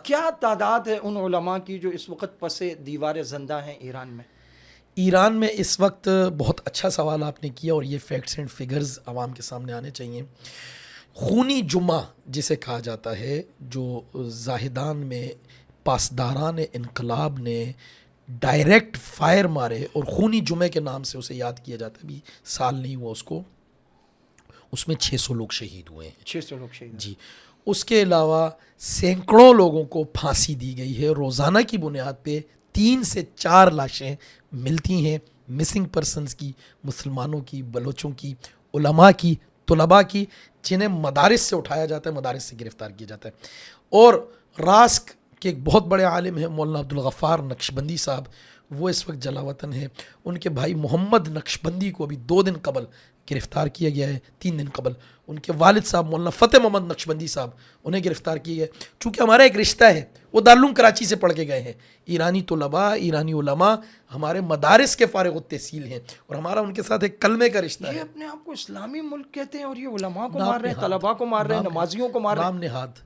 کیا تعداد ہے ان علماء کی جو اس وقت پس دیوار زندہ ہیں ایران میں؟ ایران میں اس وقت بہت اچھا سوال آپ نے کیا، اور یہ فیکٹس اینڈ فگرز عوام کے سامنے آنے چاہیے. خونی جمعہ جسے کہا جاتا ہے، جو زاہدان میں پاسداران انقلاب نے ڈائریکٹ فائر مارے اور خونی جمعے کے نام سے اسے یاد کیا جاتا ہے، ابھی سال نہیں ہوا اس کو، اس میں 600 لوگ شہید ہوئے ہیں. 600 لوگ شہید. جی. اس کے علاوہ سینکڑوں لوگوں کو پھانسی دی گئی ہے. روزانہ کی بنیاد پہ 3 سے 4 لاشیں ملتی ہیں مسنگ پرسنز کی، مسلمانوں کی، بلوچوں کی، علماء کی، طلباء کی، جنہیں مدارس سے اٹھایا جاتا ہے، مدارس سے گرفتار کیا جاتا ہے. اور راسک کے ایک بہت بڑے عالم ہیں مولانا عبدالغفار نقشبندی صاحب، وہ اس وقت جلا وطن ہیں. ان کے بھائی محمد نقشبندی کو ابھی 2 دن قبل گرفتار کیا گیا ہے، 3 دن قبل. ان کے والد صاحب مولانا فتح محمد نقشبندی صاحب، انہیں گرفتار کیا گیا. چونکہ ہمارا ایک رشتہ ہے، وہ دارالعلوم کراچی سے پڑھ کے گئے ہیں. ایرانی طلباء، ایرانی علماء ہمارے مدارس کے فارغ التحصیل ہیں، اور ہمارا ان کے ساتھ ایک کلمے کا رشتہ ہے. یہ اپنے آپ کو اسلامی ملک کہتے ہیں اور یہ علماء کو مار رہے ہیں، طلباء کو مار رہے ہیں، نمازیوں کو مار رہے ہیں. نام نہاد